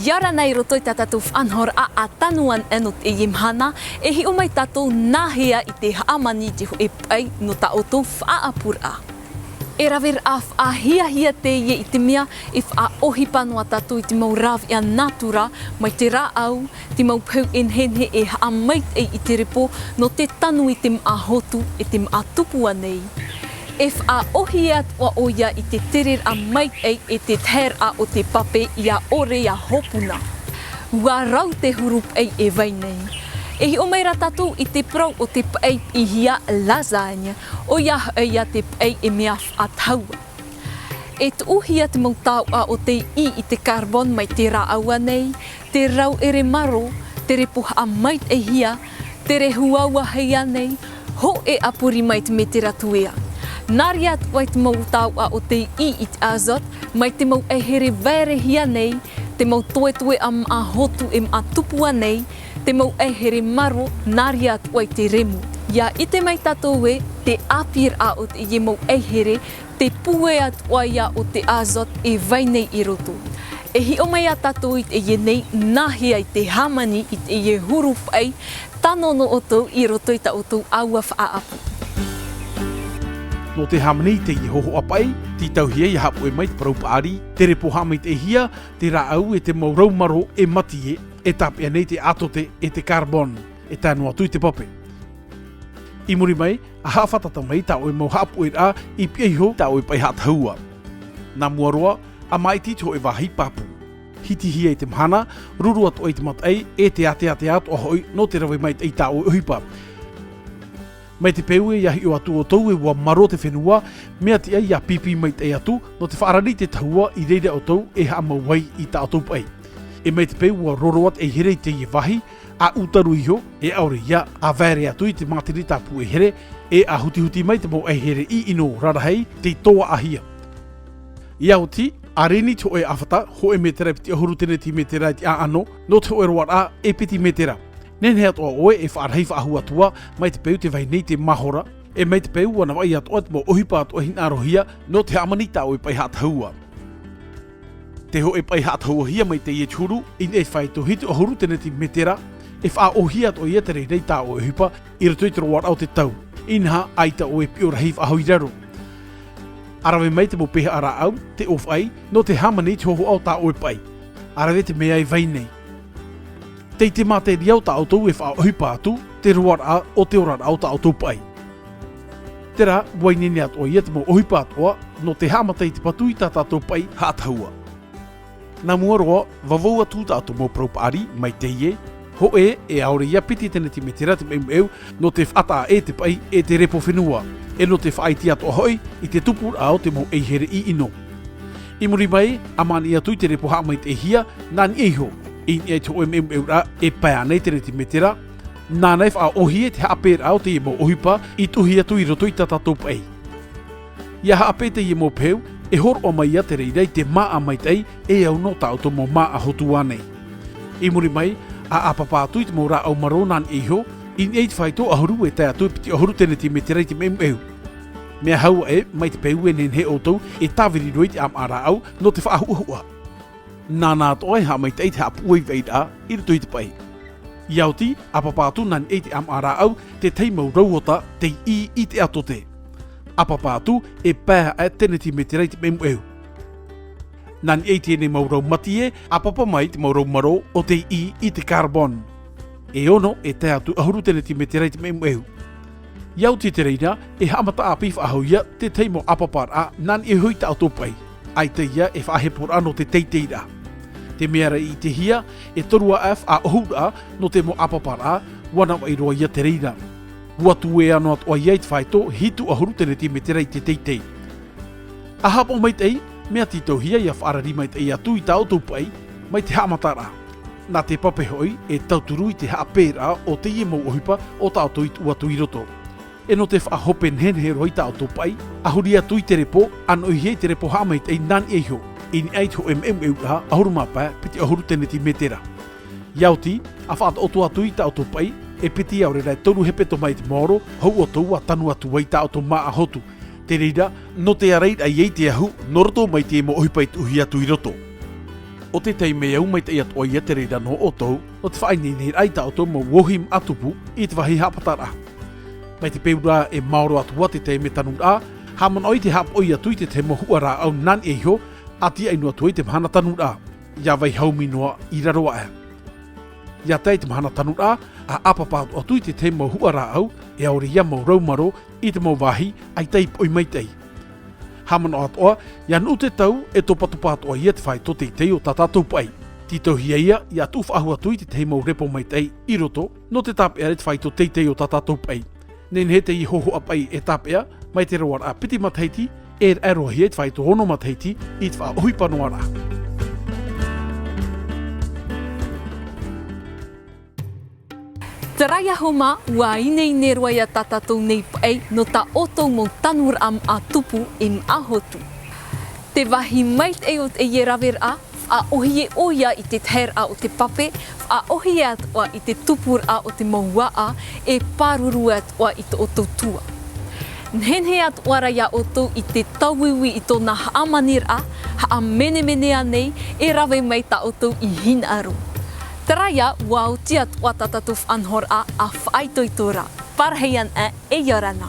Yara nei roto I tātou whanhor a atanuan enot e yimhana e hi o mai tātou nāhea I te haamani te ho e pai no tātou whaapura. E rawir a whaahia te ie I te mea e whaohipa noa tātou I te mau raw ia natura mai te rā au, te mau pau enhenhe e haamait I te repo no te tanu I te maahotu e te maatupua nei. E whaohi atua o ia I te terer a mai e te ter a o te pape ia ore ia hopuna. Ua rau te hurup e vai nei. E hi o meira tātou I te prau o te pai I hia lasagne, o ia te pai e mea whaataua. E tuuhia te mautau a o te I te carbon mai te rā aua nei, te rau ere maro, te repuha a mait e hia, te re huaua heia nei, ho e apuri mai te me te ratuea. Nari atu ai te mautau a o te I te azot, mai te mau e here vere hia nei, te mau toe a hotu e tupua nei, te mau e here maro, nari atu ai te remu. Ia I te mai tātou e, te apir a o te I mau e here, te pue atu ai a o te azot e vai nei I roto. E hi o mai a tātou I te nei, nahi ai te hamani I te hurup ai, tano no otou I roto I ta otou aua whaapu. No te hamani te I hoho apai, ti tauhia I hapu e mai te paraupari, te repo hamai te hia, te rā au e te maurau maro e mati e tapia nei te atote e te carbon, e tānu atu I te pape. I muri mai, a hawhatata mai tau e mau hapu e rā I pieiho tau e pai hataua. Nā muaroa, a mai tito e wahi papu. Hiti hia I te mhana, ruru atu e te matai e te ate atu ahoi no te rawe mai te tau e uhipa. Mai te peu e iahi o atu o tau e ua maro te whenua, mea te ai a pipi mai te atu no te whaarani te tahua I reira o tau e haa mawai I ta atu pai. E mai te peu ua roroat e here I te I wahi, a utaru iho e aure ia a vere atu I te matiri tapu e here, e a huti mai te mo e here I ino rarahei te toa ahia. Ia oti, a reni to e awhata ho e metera piti ahuru tene ti metera ti a ano, no te oe roar a e piti metera. Nen hea toa oe e whaarhei whaahu atua mai te peu te vai nei te mahora, e mai te peu wana wai atoa te mo ohipa atoa hin arohia no te amanita o e pai hataua. Te ho e pai hataua hia mai te ie churu, in e whai to hiti ahuru tene ti metera, e wha ohia atoa ia te rei nei ta o e hipa, I rato I te roar au te tau. Inha aita o e piora hei whaahu I raro. Arawe mai te mo peha ara au, te of ai, no te hamani te hoho au ta o e pai. Arawe te mea I vai nei. Tei te mate riau ta autou e wha ohipa atu, te ruar a o te orar au ta autou pai. Tera, wai nene atoa ia te mo ohipa atoa, no te hamatei te patui ta tātou pai hātahua. Nā mua roa, wawau atu ta atu mo praupari, mai te ie, ho e aure ia piti tene ti metera te meimu eu, no te whata e te pai e te repo whenua, e no te whaiti atoa hoi, I te tupur ao te mo eihere I ino. I muri mai, amani atu I te repo hamai te hia, nani eiho, in e te oem eura e pai nei tere ti metera, nā nei wha ohie te haaper au te mo ohipa I tuhi atu I roto I tātou pai. Ia haape te mo peu, e hor o mai ia te reirei te maa mai tei e au no tātou mo maa hotu anei. I muri mai, a apapa atu I te mo rā au maro nan iho, in e te whaito ahuru e tai atu piti ahuru tene ti metera I te memu eu. Mea haua e, mai te peu e nen he o tau, e tāwiri roi te am ara au no te whaahuahua. Nā toa ha mai te hapuei veida I rato I te pai. Iauti, apapatu nan e te am ara au te teimau rauota te I te atote. Apapatu e pēha e tene ti me te rei te memu eu. Nan e te ne maurau matie, apapa mai te maurau maro o te I te carbon. E ono e te atu ahuru tene ti me te rei te memu eu. Iauti te reina e hamata api whaahuia te teimo apapara nan e hui ta autopai. Ai te ia e whaahepor ano te teiteira. Te meara I te hia, e torua F a ohura no te mo apapara, wana wai roa ia te reina. Watu e ano atoa ia I te whaito, hitu ahuru tene ti me te rei te teitei. A hapo mai tei, mea tito hia ia whaarari mai tei atu I ta autopai, mai te hamatara. Nā te pape hoi, e tauturu I te haapera o te ie mo ohipa o ta auto I uatu I roto. E no te whahopen hen he roi ta autopai, ahuri atu I te repo, ano I hei te repo hamai tei nan eiho. In eit ho eura ahuru mapa piti ahuru tene ti metera. Iauti, a whaata otu atu I ta autopai, e piti aure rai toru hepeto mai te moro, hou o tou a tanu atu wai ta auto maa hotu. Te reira, no te areira I ei te ahu, noroto mai te mo ohipai tuhi atu I roto. o te tei me au mai te atua ia te reira no o tau, o te whaai ni aita o tau mo wohim atupu i te wahi hapatara. Mai te peura e maoro atua te tei me tanu a, haman oi te hap oi atu i te te mohuara au nan e iho, ati ainu atu i te mahana tanu a. Ia vai haumi noa i raroa e. Ia tei te mahana tanu a apapa atu i te te mohuara au, e auri ia mo raumaro i te mauwahi ai tei poi mai tei. Hamana atoa, ia nu te tau e topatopa atoa ia te whai to te tei o tatatou pai. Ti tau hia ia, ia tufa ahu atu i te te mau repo mai tei i roto, no te tapea te whai to te tei o tatatou pai. Nen he te i hoho apai e tapea, mai te roar a piti matheiti, e aroa hia te whai to hono matheiti i te wha hui panoara. Te rai ahoma, ua inei nerua ia tatatou nei pai no ta otou mo tanur am a tupu in ahotu. Te wahi mait e o te ie rawer a ohi e oia i te ter a o te pape, ohi e atua i te tupur a o te maua a e paruru atua i te otou tua. Nhenhe atua rai a otou i te tauiwi i tōna haamanir a, haa mene mene a nei e rawe mai ta otou i hin aru. Teraya wau tiat wa tatatuf anhor a whaitoitora. Parheian e yorana.